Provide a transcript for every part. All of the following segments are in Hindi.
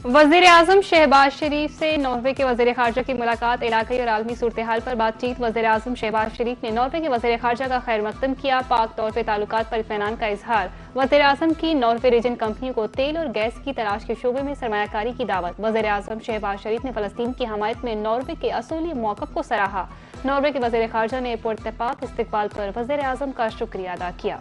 वज़ीर-ए-आज़म शहबाज शरीफ से नॉर्वे के वज़ीर ख़ारजा की मुलाकात, इलाक़ाई और आलमी सूरत हाल पर बातचीत। वज़ीर-ए-आज़म शहबाज शरीफ ने नॉर्वे के वज़ीर ख़ारजा का खैर मक़दम किया, पाक तौर पर ताल्लुकात पर इत्मीनान का इजहार। वज़ीर-ए-आज़म की नॉर्वे रीजन कंपनियों को तेल और गैस की तलाश के शोबे में सरमायाकारी की दावत। वज़ीर-ए-आज़म शहबाज शरीफ ने फ़लस्तीन की हमायत में नॉर्वे के असूली मौक़िफ़ को सराहा। नॉर्वे के वज़ीर ख़ारजा ने पुरतपाक इस्तक़बाल पर वज़ीर-ए-आज़म का शुक्रिया अदा किया।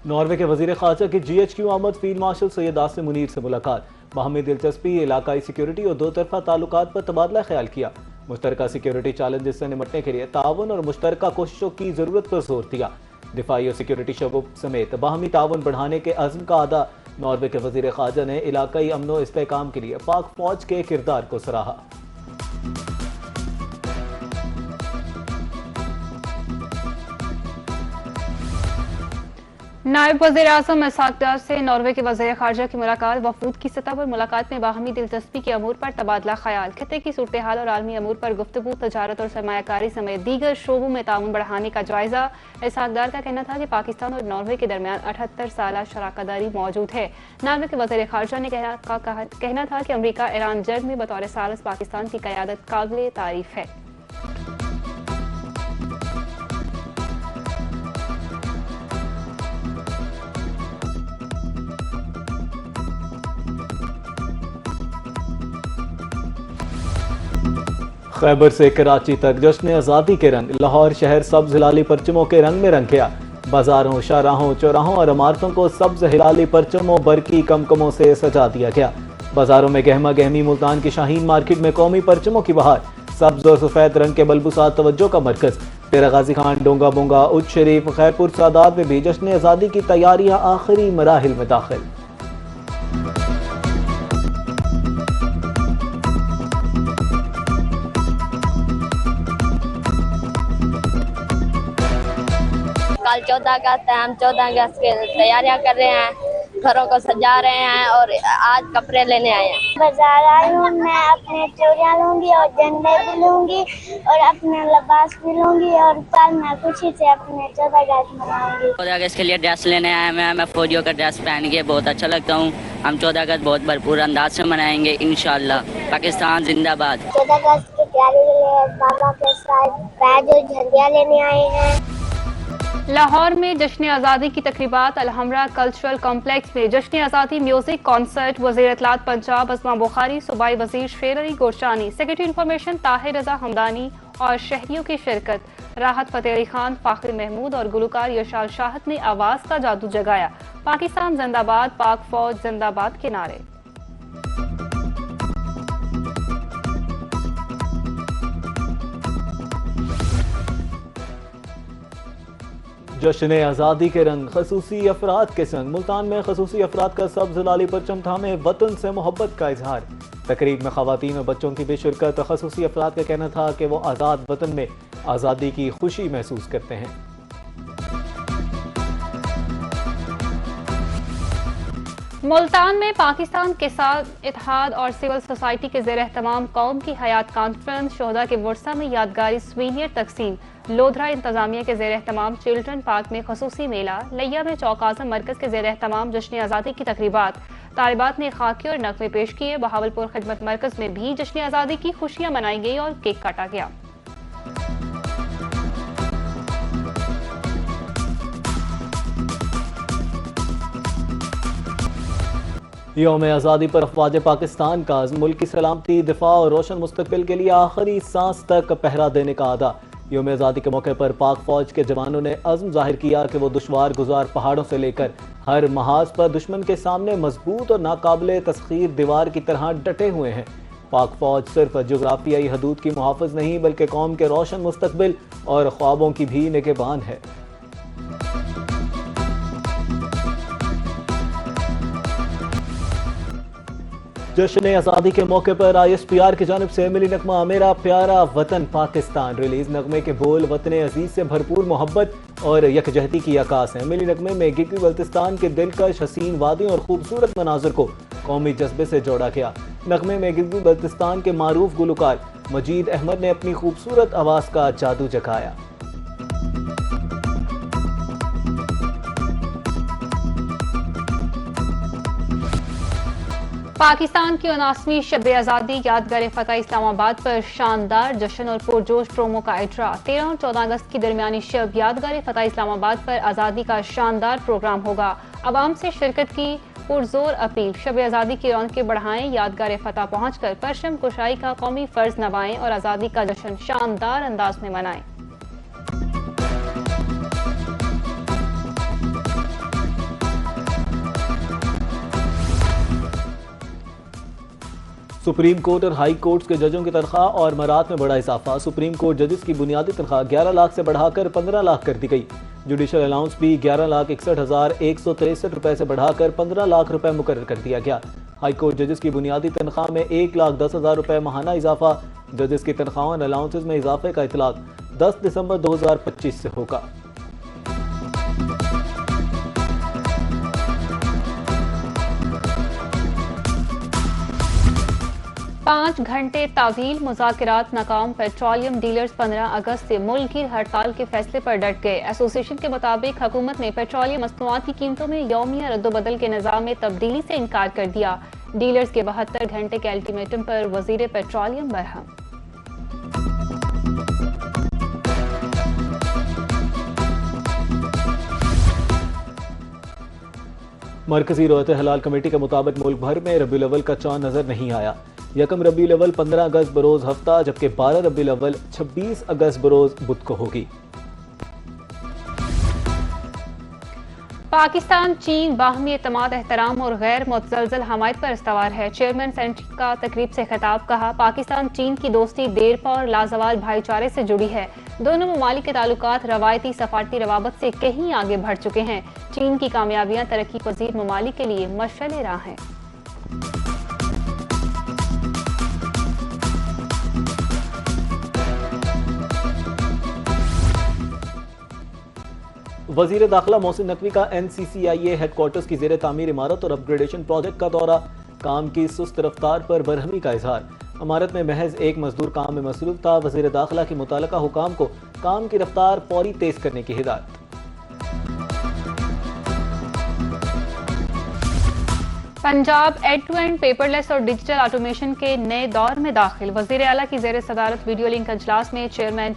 नॉर्वे के वज़ीर ख़ारजा की GHQ आमद, फील्ड मार्शल सैयद आसिम मुनीर से मुलाकात, बाहमी दिलचस्पी, इलाकाई सिक्योरिटी और दो तरफा ताल्लुकात पर तबादला ख्याल किया। मुश्तरका सिक्योरिटी चैलेंजेस से निपटने के लिए ताउन और मुश्तरका कोशिशों की ज़रूरत पर जोर दिया। दिफाई और सिक्योरिटी शोबों समेत बाहमी ताउन बढ़ाने के अज़्म का अदा। नॉर्वे के वज़ीर ख़ारजा ने इलाकाई अमन व इस्तेहकाम के लिए पाक फ़ौज के किरदार को सराहा। नायब वज़ीर-ए-आज़म इसहाक़ डार से नॉर्वे के वज़ीर ख़ारजा की मुलाकात, वफूद की सतह पर मुलाकात में बाहमी दिलचस्पी के अमूर पर तबादला ख्याल, खित्ते की सूरत हाल और आलमी अमूर पर गुफ्तगू, तजारत और सरमायाकारी समेत दीगर शोबों में ताउन बढ़ाने का जायजा। इसहाक़ डार का कहना था कि पाकिस्तान और नॉर्वे के दरमियान 78 साला शराकतदारी मौजूद है। नॉर्वे के वज़ीर ख़ारजा ने कहना था कि अमरीका ईरान जंग में बतौर सालिस पाकिस्तान की क़यादत काबिल तारीफ है। खैबर से कराची तक जश्न आज़ादी के रंग, लाहौर शहर सब्ज हिलाली परचमों के रंग में रंग गया। बाजारों, शाहराहों, चौराहों और इमारतों को सब्ज हिलाली परचमों, बरकी कमकमों से सजा दिया गया। बाजारों में गहमा गहमी, मुल्तान की शाहीन मार्केट में कौमी परचमों की बहार, सब्ज और सफेद रंग के बलबुसात तवज्जो का मरकज। तेरा गाजी खान, डोंगा बोंगा, उच्च शरीफ, खैरपुर सादात में भी जश्न आज़ादी की तैयारियां आखिरी मराहिल में दाखिल। कल 14 अगस्त है, हम 14 अगस्त की तैयारियां कर रहे हैं, घरों को सजा रहे हैं और आज कपड़े लेने आए हैं। बाजार आई हूँ, मैं अपने चूड़ियाँ लूंगी और झंडे भी लूंगी और अपने लिबास भी लूंगी और कल मैं खुशी से अपने 14 अगस्त मनाऊंगी। 14 अगस्त के लिए ड्रेस लेने आए हैं। मैं फौजियों का ड्रेस पहन के बहुत अच्छा लगता हूँ। हम 14 अगस्त बहुत भरपूर अंदाज से मनाएंगे इंशाल्लाह। पाकिस्तान जिंदाबाद। 14 अगस्त की तैयारी के लिए बाबा के साथ बैज और झंडियाँ लेने आए हैं। लाहौर में जश्न आज़ादी की तकरीबात, अलहमरा कल्चरल कॉम्प्लेक्स में जश्न आज़ादी म्यूजिक कॉन्सर्ट। वज़ीर इत्तलात पंजाब अज़मा बुखारी, सूबाई वज़ीर शेर अली गोरशानी, सेक्रेटरी इंफॉर्मेशन ताहिर रज़ा हमदानी और शहरियों की शिरकत। राहत फ़तेह अली खान, फ़ाखिर महमूद और गुलकार यशाल शाहत ने आवाज़ का जादू जगाया। पाकिस्तान जिंदाबाद, पाक फ़ौज जिंदाबाद के नारे। जश्न आज़ादी के रंग, खसूसी अफराद के संग। मुल्तान में खसूसी अफराद का सब्ज हिलाली परचम थामे वतन से मोहब्बत का इजहार। तकरीब में खवातीन और बच्चों की भी शिरकत। खसूसी अफराद का कहना था कि वो आज़ाद वतन में आज़ादी की खुशी महसूस करते हैं। मुल्तान में पाकिस्तान के साथ इत्तेहाद और सिविल सोसाइटी के ज़ेर एहतमाम कौम की हयात कॉन्फ्रेंस, शोहदा के वर्सा में यादगारी स्वीनियर तकसीम। लोधरा इंतजामिया के ज़ेर एहतमाम चिल्ड्रन पार्क में खसूसी मेला। लिया में चौक आज़म मरकज़ के ज़ेर एहतमाम जश्न आज़ादी की तकरीबात। तालिबात ने खाकी और नगमे पेश किए। बहावलपुर खिदमत मरकज़ में भी जश्न आज़ादी की खुशियाँ मनाई गई और केक काटा गया। यौम आज़ादी पर अफवाज पाकिस्तान का मुल्क की सलामती, दिफा और रोशन मुस्तकबिल के लिए आखिरी सांस तक पहरा देने का अदा। यौम आज़ादी के मौके पर पाक फौज के जवानों ने अज़्म जाहिर किया कि वो दुश्वार गुजार पहाड़ों से लेकर हर महाज पर दुश्मन के सामने मजबूत और नाकाबिले तस्खीर दीवार की तरह डटे हुए हैं। पाक फौज सिर्फ जोग्राफियाई हदूद की मुहाफ़िज़ नहीं बल्कि कौम के रोशन मुस्तकबिल और ख्वाबों की भी निगहबान है। जश्न आज़ादी के मौके पर ISPR की जानिब से मिली नगमा मेरा प्यारा वतन पाकिस्तान रिलीज। नगमे के बोल वतन अजीज से भरपूर मोहब्बत और यकजहती की अक्कास है। मिली नगमे में गिलगित बल्तिस्तान के दिलकश हसीन वादियों और खूबसूरत मनाजर को कौमी जज्बे से जोड़ा गया। नगमे में गिलगित बल्तिस्तान के मारूफ गुलकार मजीद अहमद ने अपनी खूबसूरत आवाज का जादू जगाया। पाकिस्तान की 79वीं शब आज़ादी यादगार फतह इस्लामाबाद पर शानदार जश्न और पुरजोश प्रोमो का इजरा। 13 और 14 अगस्त की दरमियानी शब यादगार फतह इस्लामाबाद पर आज़ादी का शानदार प्रोग्राम होगा। आवाम से शिरकत की पुरजोर अपील। शब आज़ादी की रौनकें बढ़ाएं, यादगार फतह पहुंचकर परचम कुशाई का कौमी फर्ज निभाएं और आज़ादी का जश्न शानदार अंदाज में मनाएं। सुप्रीम कोर्ट और हाई कोर्ट के जजों की तनख्वाह और मरात में बड़ा इजाफा। सुप्रीम कोर्ट जजेस की बुनियादी तनख्वाह 11 लाख से बढ़ाकर 15 लाख कर दी गई। जुडिशल अलाउंस भी 11,61,163 रुपए से बढ़ाकर 15 लाख रुपए मुकर्रर कर दिया गया। हाई कोर्ट जजेस की बुनियादी तनख्वाह में 1,10,000 रुपए माहाना इजाफा। जजेस की तनख्वाह और अलाउंसेज में इजाफे का इतलाक 10 दिसंबर 2025 से होगा। 5 घंटे तावील मुज़ाकरात नाकाम। पेट्रोलियम डीलर्स 15 अगस्त से मुल्क की हड़ताल के फैसले पर डट गए। एसोसिएशन के मुताबिक हुकूमत ने पेट्रोलियम मसनूआत की कीमतों में यौमिया रद्दोबदल के निज़ाम में तब्दीली से इनकार कर दिया। डीलर्स के 72 घंटे के अल्टीमेटम पर वजीर पेट्रोलियम बरहम। मरकजी रोयत हलाल कमेटी के मुताबिक मुल्क भर में रबीउल अव्वल का चांद नजर नहीं आया। यकम रबीउल अव्वल 15 अगस्त बरोज हफ्ता, जबकि 12 रबीउल अव्वल 26 अगस्त बरोज बुध को होगी। पाकिस्तान चीन बाहमी एतमाद, एहतराम और गैर मुतज़लज़ल हमायत पर इस्तवार है। चेयरमैन सेंटर का तकरीब से खिताब। कहा, पाकिस्तान चीन की दोस्ती देरपा और लाजवाल भाईचारे से जुड़ी है। दोनों ममालिक के ताल्लुकात रवायती सफारती रवाबत से कहीं आगे बढ़ चुके हैं। चीन की कामयाबियां तरक्की पजीर ममालिक के लिए मशअल राह हैं। वजीर दाखिला मोहसिन नकवी का NCCIA हेडक्वार्टर्स की जेर तामीर इमारत और अपग्रेडेशन प्रोजेक्ट का दौरा। काम की सुस्त रफ्तार पर बरहमी का इजहार। इमारत में महज एक मजदूर काम में मसरूफ था। वजीर दाखिला की मुताल्लिका हुकाम को काम की रफ्तार फौरी तेज करने की हिदायत। Punjab end to end paperless और डिजिटल ऑटोमेशन के नए दौर में दाखिल। वजीर आला की जेर सदारत वीडियो लिंक अजलास में चेयरमैन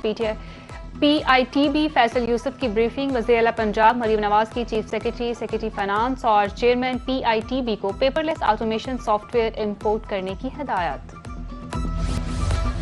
PITB फैसल यूसुफ की ब्रीफिंग। वज़ीर आला पंजाब मरीम नवाज की चीफ सेक्रेटरी फाइनेंस और चेयरमैन PITB को पेपरलेस ऑटोमेशन सॉफ्टवेयर इंपोर्ट करने की हिदायत।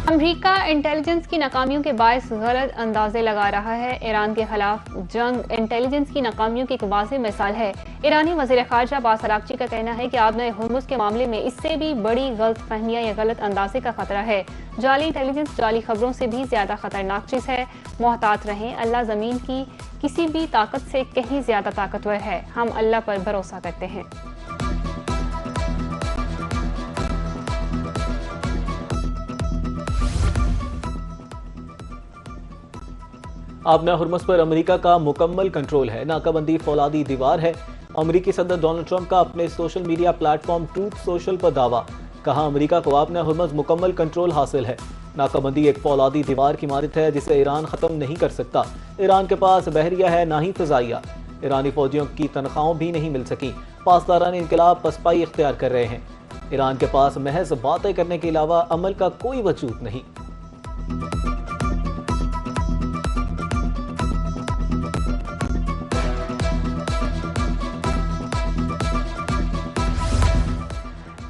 अमरीका इंटेलिजेंस की नाकामियों के बायस गलत अंदाजे लगा रहा है। ईरान के खिलाफ जंग इंटेलिजेंस की नाकामियों की एक वाज़ेह मिसाल है। ईरानी वज़ीर ख़ारजा अब्बास अराग़ची का कहना है कि आबनए हुर्मुज़ के मामले में इससे भी बड़ी गलत फहमियाँ या गलत अंदाजे का खतरा है। जाली इंटेलिजेंस जाली खबरों से भी ज्यादा खतरनाक चीज़ है। मोहतात रहें, अल्लाह ज़मीन की किसी भी ताकत से कहीं ज्यादा ताकतवर है। हम अल्लाह पर भरोसा करते हैं। आबना हुर्मुज़ पर अमेरिका का मुकम्मल कंट्रोल है। नाकाबंदी फौलादी दीवार है। अमेरिकी सदर डोनाल्ड ट्रंप का अपने social media platform truth social पर दावा। कहा, अमेरिका को आबना हुर्मुज़ मुकम्मल कंट्रोल हासिल है। नाकाबंदी एक फौलादी दीवार की इमारत है जिसे ईरान खत्म नहीं कर सकता। ईरान के पास बहरिया है, ना ही फ़िज़ाइया। ईरानी फौजियों की तनख्वाहें भी नहीं मिल सकी। पासदारान इनकलाब पसपाई इख्तियार कर रहे हैं। ईरान के पास महज बातें करने के अलावा अमल का कोई वजूद नहीं।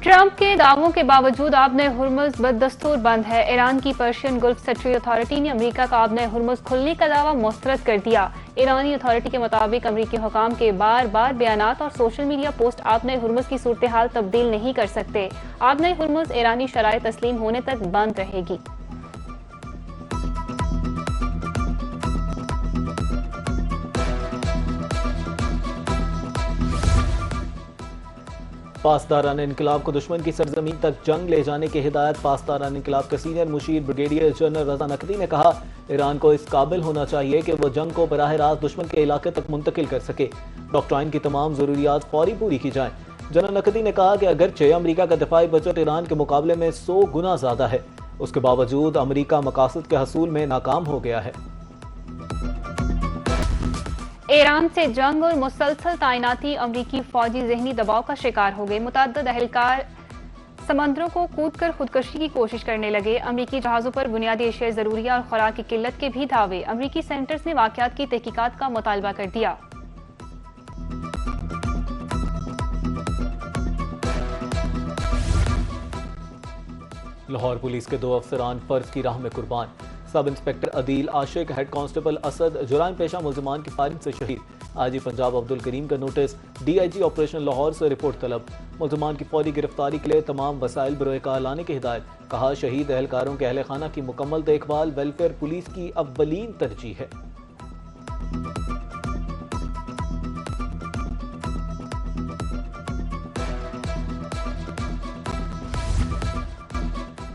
ट्रंप के दावों के बावजूद आबने हुर्मुज़ बददस्तूर बंद है। ईरान की पर्शियन गल्फ सेक्रेटरी अथॉरिटी ने अमेरिका का आबने हुर्मुज़ खुलने का दावा मुस्तरद कर दिया। ईरानी अथॉरिटी के मुताबिक अमेरिकी हुकाम के बार बार बयानात और सोशल मीडिया पोस्ट आबने हुर्मुज़ की सूरत हाल तब्दील नहीं कर सकते। आबने हुर्मुज़ ईरानी शराइ तस्लीम होने तक बंद रहेगी। पासदारान इनकलाब को दुश्मन की सरजमीन तक जंग ले जाने की हिदायत। पासदारान इनकलाब के सीनियर मुशीर ब्रिगेडियर जनरल रजा नकवी ने कहा, ईरान को इस काबिल होना चाहिए कि वो जंग को बराह रास्त दुश्मन के इलाके तक मुंतकिल कर सके। डॉक्ट्राइन की तमाम जरूरियात फौरी पूरी की जाएं। जनरल नकवी ने कहा कि अगरचे अमेरिका का दिफाई बजट ईरान के मुकाबले में 100 गुना ज्यादा है, उसके बावजूद अमेरिका मकासद के हसूल में नाकाम हो गया है। ईरान से जंग और मुसलसल तैनाती अमरीकी फौजी जहनी दबाव का शिकार हो गए। मुतअद्दिद अहलकार समंदरों को कूदकर खुदकशी की कोशिश करने लगे। अमरीकी जहाजों पर बुनियादी एशिया जरूरिया और खुराक की किल्लत के भी दावे। अमरीकी सेनेटर्स ने वाकयात की तहकीकात का मुतालबा कर दिया। लाहौर पुलिस के 2 अफसरान फर्ज की राह में कुर्बान। सब इंस्पेक्टर अदील आशिक, हेड कांस्टेबल असद जुराइम पेशा मुल्जिमान की फायरिंग से शहीद। आईजी पंजाब अब्दुल करीम का नोटिस, डीआईजी ऑपरेशन लाहौर से रिपोर्ट तलब। मुल्जिमान की फौरी गिरफ्तारी के लिए तमाम वसाइल बरोकार लाने की हिदायत। कहा, शहीद एहलकारों के अहल खाना की मुकम्मल देखभाल वेलफेयर पुलिस की अव्वलीन तरजीह है।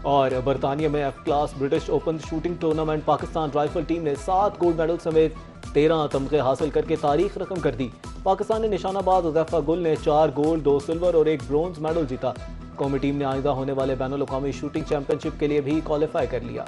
और बरतानिया में F class British open shooting tournament Pakistan rifle team ने 7 गोल्ड मेडल समेत 13 तमगे हासिल करके तारीख रकम कर दी। पाकिस्तानी निशानाबाज हुज़ैफा गुल ने 4 गोल्ड, 2 सिल्वर और 1 ब्रोंज मेडल जीता। कौमी टीम ने आइंदा होने वाले बैनुल अक़वामी शूटिंग चैंपियनशिप के लिए भी क्वालिफाई कर लिया।